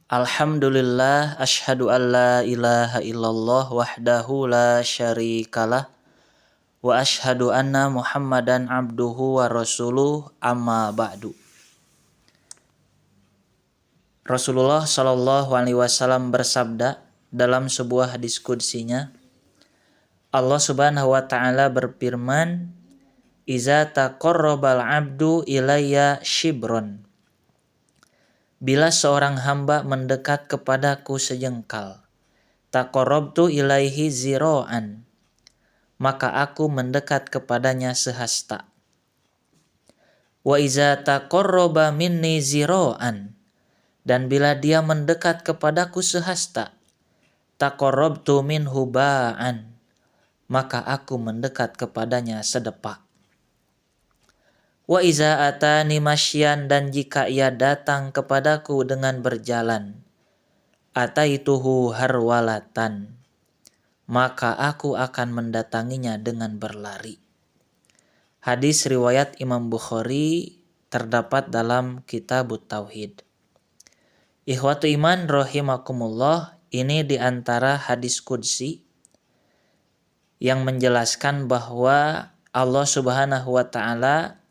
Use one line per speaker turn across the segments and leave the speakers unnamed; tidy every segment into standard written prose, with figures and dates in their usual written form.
Alhamdulillah, asyhadu an la ilaha illallah wahdahu la syarikalah wa asyhadu anna Muhammadan abduhu wa rasuluh amma ba'du. Rasulullah Shallallahu alaihi wasallam bersabda dalam sebuah diskusinya, Allah Subhanahu wa taala berfirman, "Iza taqarrabal 'abdu ilayya shibron." Bila seorang hamba mendekat kepadaku sejengkal, taqarrabtu ilaihi zira'an, maka aku mendekat kepadanya sehasta. Wa iza taqarraba minni zira'an, dan bila dia mendekat kepadaku sehasta, taqarrabtu minhu ba'an, maka aku mendekat kepadanya sedepak. Wa iza atani masyan, dan jika ia datang kepadaku dengan berjalan, ataituhu harwalatan, maka aku akan mendatanginya dengan berlari. Hadis riwayat Imam Bukhari terdapat dalam Kitabut Tauhid. Ikhwatu iman rahimakumullah, ini diantara hadis qudsi yang menjelaskan bahwa Allah Subhanahu wa taala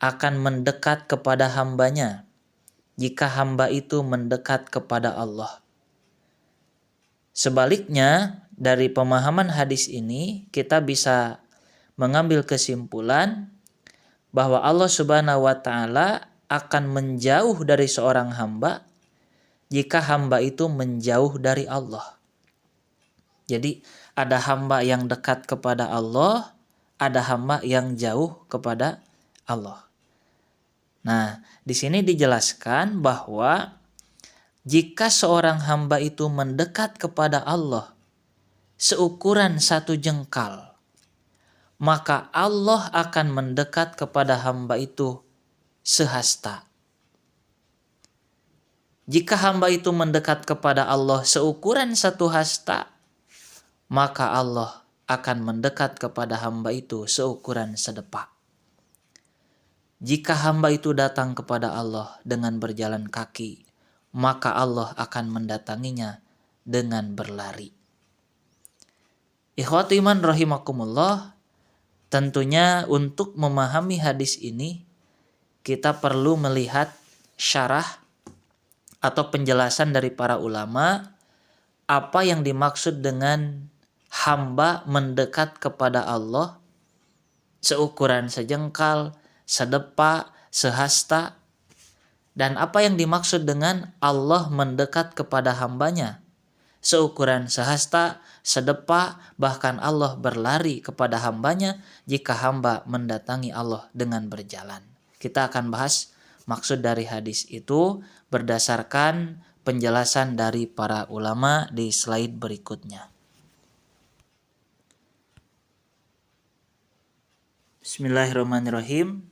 akan mendekat kepada hambanya jika hamba itu mendekat kepada Allah. Sebaliknya, dari pemahaman hadis ini kita bisa mengambil kesimpulan bahwa Allah Subhanahu wa taala akan menjauh dari seorang hamba jika hamba itu menjauh dari Allah. Jadi ada hamba yang dekat kepada Allah, ada hamba yang jauh kepada Allah. Nah, di sini dijelaskan bahwa jika seorang hamba itu mendekat kepada Allah seukuran satu jengkal, maka Allah akan mendekat kepada hamba itu sehasta. Jika hamba itu mendekat kepada Allah seukuran satu hasta, maka Allah akan mendekat kepada hamba itu seukuran sedepak. Jika hamba itu datang kepada Allah dengan berjalan kaki, maka Allah akan mendatanginya dengan berlari. Ikhwatu iman rahimakumullah, tentunya untuk memahami hadis ini kita perlu melihat syarah atau penjelasan dari para ulama apa yang dimaksud dengan hamba mendekat kepada Allah seukuran sejengkal, sedepak, sehasta, dan apa yang dimaksud dengan Allah mendekat kepada hambanya seukuran sehasta, sedepak, bahkan Allah berlari kepada hambanya jika hamba mendatangi Allah dengan berjalan. Kita akan bahas maksud dari hadis itu berdasarkan penjelasan dari para ulama di slide berikutnya. Bismillahirrahmanirrahim.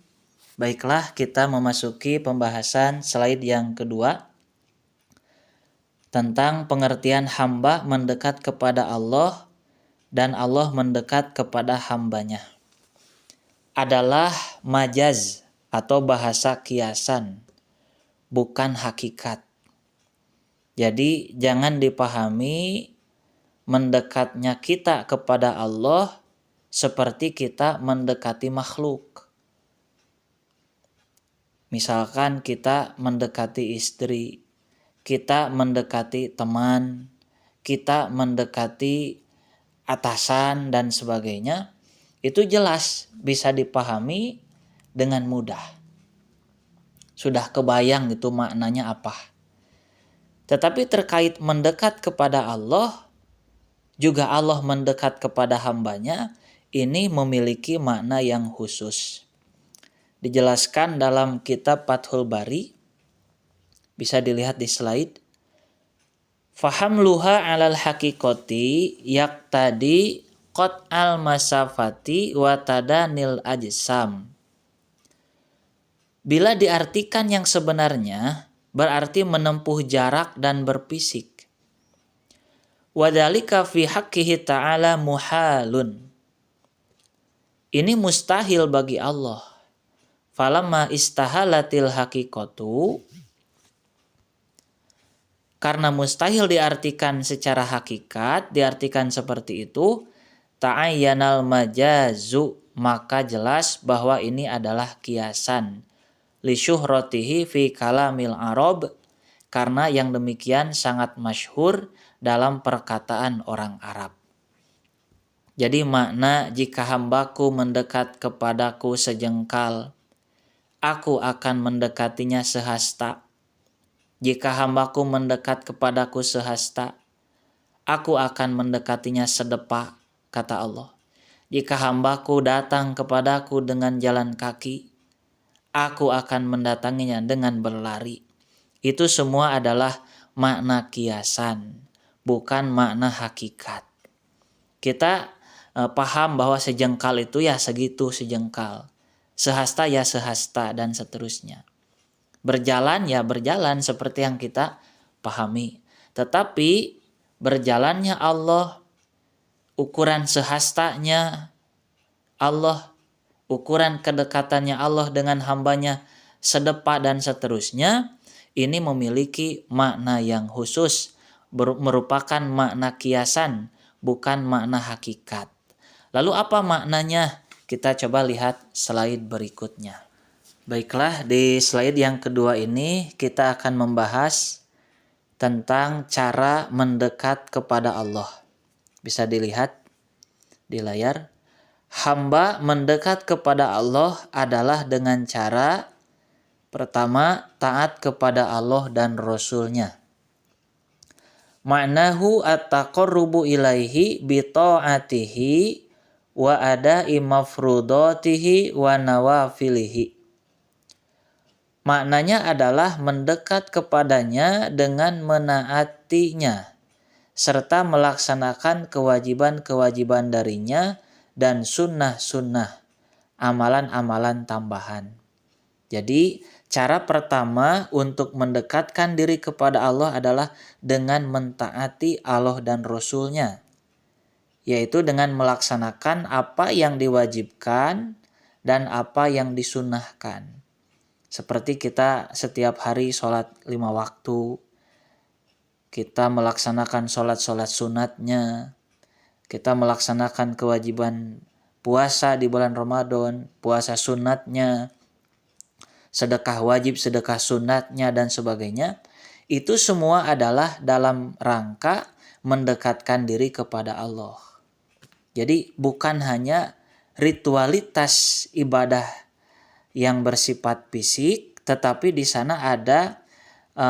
Baiklah, kita memasuki pembahasan slide yang kedua tentang pengertian hamba mendekat kepada Allah dan Allah mendekat kepada hambanya. Adalah majaz atau bahasa kiasan, bukan hakikat. Jadi jangan dipahami mendekatnya kita kepada Allah seperti kita mendekati makhluk. Misalkan kita mendekati istri, kita mendekati teman, kita mendekati atasan dan sebagainya, itu jelas bisa dipahami dengan mudah. Sudah kebayang itu maknanya apa. Tetapi terkait mendekat kepada Allah, juga Allah mendekat kepada hambanya, ini memiliki makna yang khusus. Dijelaskan dalam kitab Fathul Bari, bisa dilihat di slide. Fahamluha alal haqiqati yaqtadi qat'al masafati wa tadanil ajsam. Bila diartikan yang sebenarnya, berarti menempuh jarak dan berfisik. Wadhalika fi haqqihi ta'ala muhalun. Ini mustahil bagi Allah. Falamma istahalatil haqiqatu, Karena mustahil diartikan secara hakikat, diartikan seperti itu, ta'ayyanal majazu, maka jelas bahwa ini adalah kiasan. Li syuhratihi fi kalamil Arab, karena yang demikian sangat masyhur dalam perkataan orang Arab. Jadi makna jika hambaku mendekat kepadaku sejengkal, aku akan mendekatinya sehasta. Jika hambaku mendekat kepadaku sehasta, aku akan mendekatinya sedepa, kata Allah. Jika hambaku datang kepadaku dengan jalan kaki, aku akan mendatanginya dengan berlari. Itu semua adalah makna kiasan, bukan makna hakikat. Kita paham bahwa sejengkal itu ya segitu sejengkal, sehasta ya sehasta, dan seterusnya. Berjalan ya berjalan seperti yang kita pahami. Tetapi berjalannya Allah, ukuran sehastanya Allah, ukuran kedekatannya Allah dengan hambanya sedepa dan seterusnya, ini memiliki makna yang khusus, merupakan makna kiasan, bukan makna hakikat. Lalu apa maknanya? Kita coba lihat slide berikutnya. Baiklah, di slide yang kedua ini kita akan membahas tentang cara mendekat kepada Allah. Bisa dilihat di layar. Hamba mendekat kepada Allah adalah dengan cara pertama, taat kepada Allah dan Rasul-Nya. Ma'nahu at-taqarrubu ilaihi bi ta'atihi wa ada'i mafrudatihi wa nawafilihi. Maknanya adalah mendekat kepadanya dengan menaatinya, serta melaksanakan kewajiban-kewajiban darinya dan sunnah-sunnah, amalan-amalan tambahan. Jadi, cara pertama untuk mendekatkan diri kepada Allah adalah dengan mentaati Allah dan Rasul-Nya, yaitu dengan melaksanakan apa yang diwajibkan dan apa yang disunnahkan. Seperti kita setiap hari sholat 5 waktu, kita melaksanakan sholat-sholat sunatnya, kita melaksanakan kewajiban puasa di bulan Ramadan, puasa sunatnya, sedekah wajib, sedekah sunatnya, dan sebagainya. Itu semua adalah dalam rangka mendekatkan diri kepada Allah. Jadi bukan hanya ritualitas ibadah yang bersifat fisik, tetapi di sana ada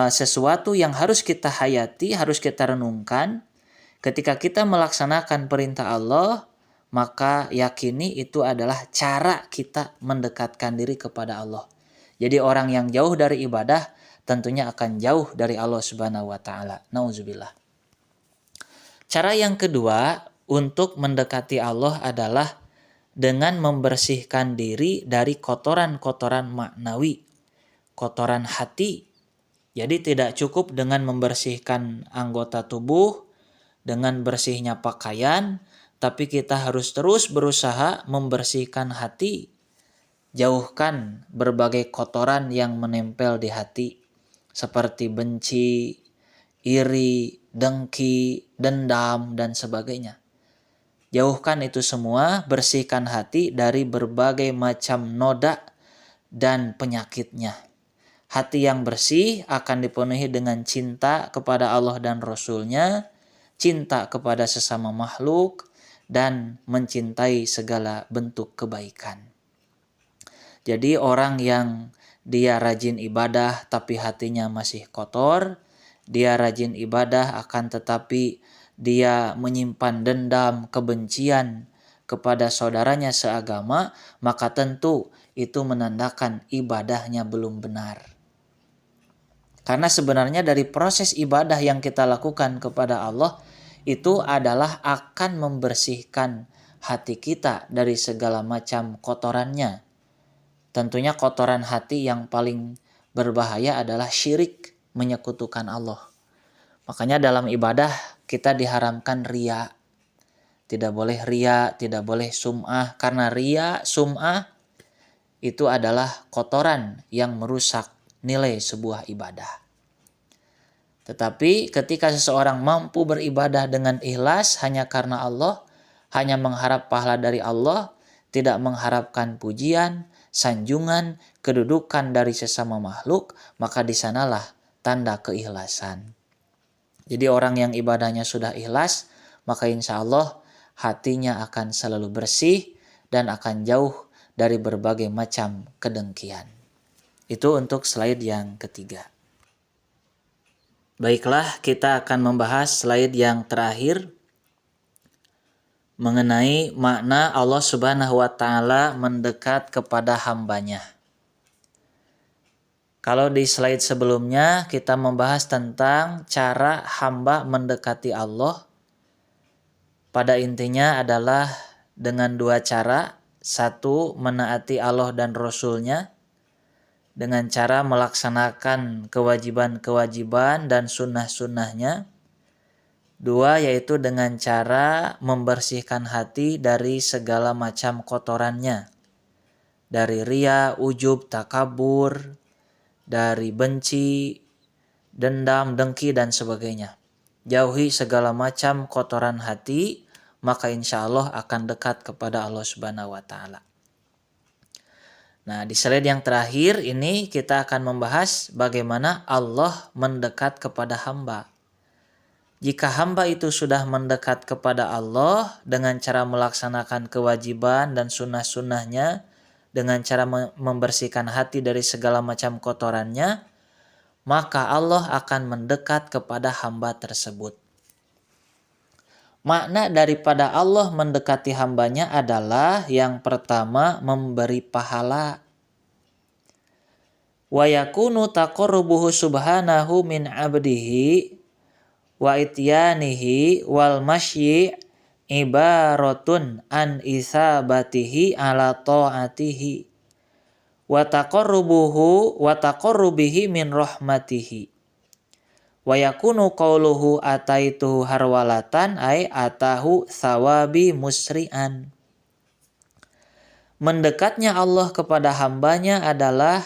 sesuatu yang harus kita hayati, harus kita renungkan. Ketika kita melaksanakan perintah Allah, maka yakini itu adalah cara kita mendekatkan diri kepada Allah. Jadi orang yang jauh dari ibadah tentunya akan jauh dari Allah Subhanahu wa taala. Nauzubillah. Cara yang kedua untuk mendekati Allah adalah dengan membersihkan diri dari kotoran-kotoran maknawi, kotoran hati. Jadi tidak cukup dengan membersihkan anggota tubuh, dengan bersihnya pakaian, tapi kita harus terus berusaha membersihkan hati. Jauhkan berbagai kotoran yang menempel di hati, seperti benci, iri, dengki, dendam, dan sebagainya. Jauhkan itu semua, bersihkan hati dari berbagai macam noda dan penyakitnya. Hati yang bersih akan dipenuhi dengan cinta kepada Allah dan Rasul-Nya, cinta kepada sesama makhluk, dan mencintai segala bentuk kebaikan. Jadi orang yang dia rajin ibadah tapi hatinya masih kotor, dia rajin ibadah akan tetapi dia menyimpan dendam, kebencian kepada saudaranya seagama, maka tentu itu menandakan ibadahnya belum benar. Karena sebenarnya dari proses ibadah yang kita lakukan kepada Allah itu adalah akan membersihkan hati kita dari segala macam kotorannya. Tentunya kotoran hati yang paling berbahaya adalah syirik, menyekutukan Allah. Makanya dalam ibadah kita diharamkan riya. Tidak boleh riya, tidak boleh sum'ah. Karena riya, sum'ah itu adalah kotoran yang merusak nilai sebuah ibadah. Tetapi ketika seseorang mampu beribadah dengan ikhlas hanya karena Allah, hanya mengharap pahala dari Allah, tidak mengharapkan pujian, sanjungan, kedudukan dari sesama makhluk, maka di sanalah tanda keikhlasan. Jadi orang yang ibadahnya sudah ikhlas, maka insya Allah hatinya akan selalu bersih dan akan jauh dari berbagai macam kedengkian. Itu untuk slide yang ketiga. Baiklah, kita akan membahas slide yang terakhir mengenai makna Allah Subhanahu wa Ta'ala mendekat kepada hambanya. Kalau di slide sebelumnya kita membahas tentang cara hamba mendekati Allah. Pada intinya adalah dengan dua cara. Satu, menaati Allah dan Rasul-Nya dengan cara melaksanakan kewajiban-kewajiban dan sunnah-sunnahnya. Dua, yaitu dengan cara membersihkan hati dari segala macam kotorannya. Dari riya, ujub, takabur, dari benci, dendam, dengki, dan sebagainya. Jauhi segala macam kotoran hati, maka insya Allah akan dekat kepada Allah Subhanahu wa Ta'ala. Nah, di slide yang terakhir ini kita akan membahas bagaimana Allah mendekat kepada hamba. Jika hamba itu sudah mendekat kepada Allah dengan cara melaksanakan kewajiban dan sunnah-sunnahnya, dengan cara membersihkan hati dari segala macam kotorannya, maka Allah akan mendekat kepada hamba tersebut. Makna daripada Allah mendekati hambanya adalah yang pertama memberi pahala. Wa yakunu taqarrubuhu subhanahu min abdihi wa ityanihi wal masyi ibaratun an isabatihi ala ta'atihi wa taqarrubihi min rahmatihi. Wa yakunu qauluhu ataitu harwalatan ay atahu thawabi musri'an. Mendekatnya Allah kepada hambanya adalah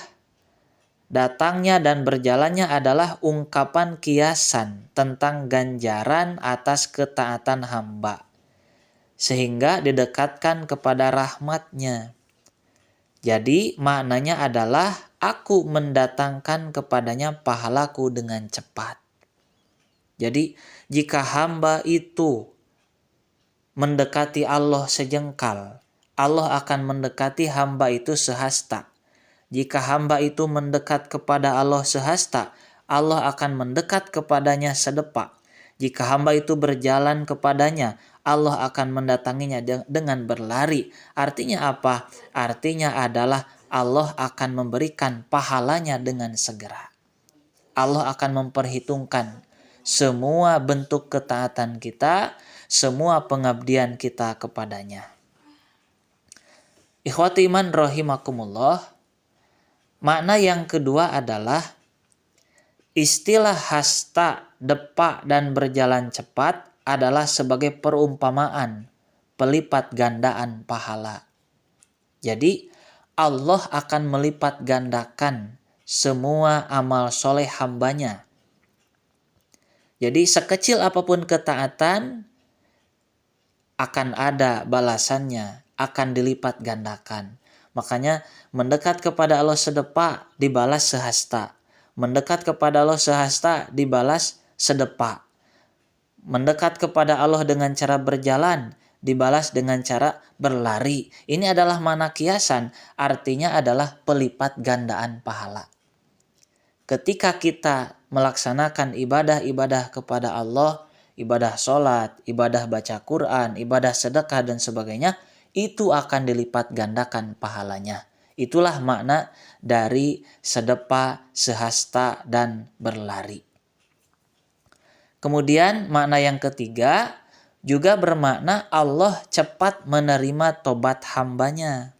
datangnya dan berjalannya adalah ungkapan kiasan tentang ganjaran atas ketaatan hamba, sehingga didekatkan kepada rahmatnya. Jadi maknanya adalah aku mendatangkan kepadanya pahalaku dengan cepat. Jadi jika hamba itu mendekati Allah sejengkal, Allah akan mendekati hamba itu sehasta. Jika hamba itu mendekat kepada Allah sehasta, Allah akan mendekat kepadanya sedepak. Jika hamba itu berjalan kepadanya, Allah akan mendatanginya dengan berlari. Artinya apa? Artinya adalah Allah akan memberikan pahalanya dengan segera. Allah akan memperhitungkan semua bentuk ketaatan kita, semua pengabdian kita kepadanya. Ikhwati iman rahimakumullah. Makna yang kedua adalah istilah hasta, depak, dan berjalan cepat adalah sebagai perumpamaan pelipat gandaan pahala. Jadi Allah akan melipat gandakan semua amal soleh hambanya. Jadi sekecil apapun ketaatan akan ada balasannya, akan dilipat gandakan. Makanya mendekat kepada Allah sedepak dibalas sehasta. Mendekat kepada Allah sehasta dibalas sedepak. Mendekat kepada Allah dengan cara berjalan dibalas dengan cara berlari. Ini adalah makna kiasan, artinya adalah pelipat gandaan pahala. Ketika kita melaksanakan ibadah-ibadah kepada Allah, ibadah sholat, ibadah baca Quran, ibadah sedekah dan sebagainya, itu akan dilipat gandakan pahalanya. Itulah makna dari sedepa, sehasta, dan berlari. Kemudian makna yang ketiga juga bermakna Allah cepat menerima tobat hambanya.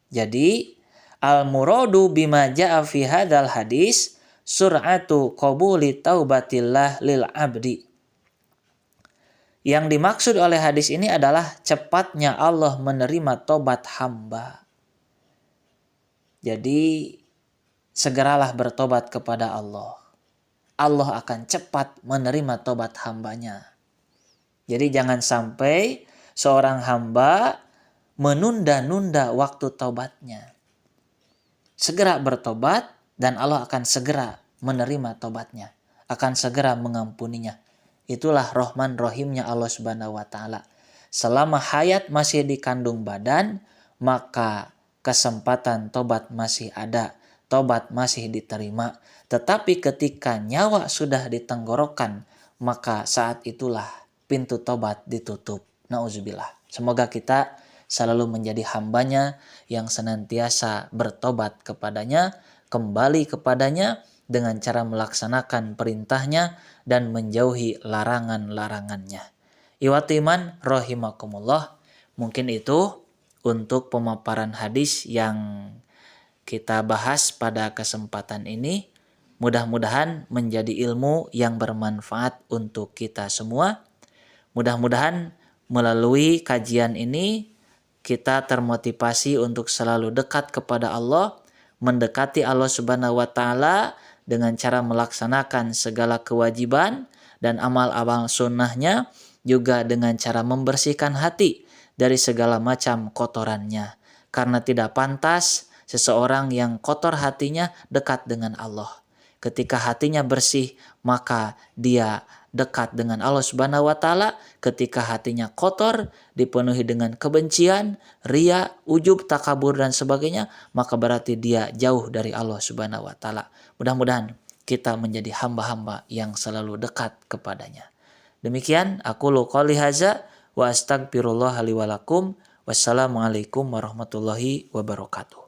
Jadi al-muradu bima ja'a fi hadzal hadis sur'atu qabuli taubatillah lil abdi. Yang dimaksud oleh hadis ini adalah cepatnya Allah menerima tobat hamba. Jadi segeralah bertobat kepada Allah. Allah akan cepat menerima tobat hambanya. Jadi jangan sampai seorang hamba menunda-nunda waktu tobatnya. Segera bertobat dan Allah akan segera menerima tobatnya. Akan segera mengampuninya. Itulah Rahman Rahimnya Allah Subhanahu wa Ta'ala. Selama hayat masih di kandung badan, maka kesempatan tobat masih ada. Tobat masih diterima. Tetapi ketika nyawa sudah di tenggorokan, maka saat itulah pintu tobat ditutup. Nauzubillah. Semoga kita selalu menjadi hambanya yang senantiasa bertobat kepadanya, kembali kepadanya dengan cara melaksanakan perintahnya dan menjauhi larangan-larangannya. Ikhwati iman rahimakumullah, mungkin itu untuk pemaparan hadis yang kita bahas pada kesempatan ini. Mudah-mudahan menjadi ilmu yang bermanfaat untuk kita semua. Mudah-mudahan melalui kajian ini kita termotivasi untuk selalu dekat kepada Allah, mendekati Allah Subhanahu wa Ta'ala dengan cara melaksanakan segala kewajiban dan amal-amal sunnahnya, juga dengan cara membersihkan hati dari segala macam kotorannya. Karena tidak pantas seseorang yang kotor hatinya dekat dengan Allah. Ketika hatinya bersih, maka dia dekat dengan Allah Subhanahu wa Ta'ala. Ketika hatinya kotor, dipenuhi dengan kebencian, ria, ujub, takabur dan sebagainya, maka berarti dia jauh dari Allah Subhanahu wa Ta'ala. Mudah-mudahan kita menjadi hamba-hamba yang selalu dekat kepadanya. Demikian aku qouli hadza wa astagfirullah li wa lakum. Wassalamualaikum warahmatullahi wabarakatuh.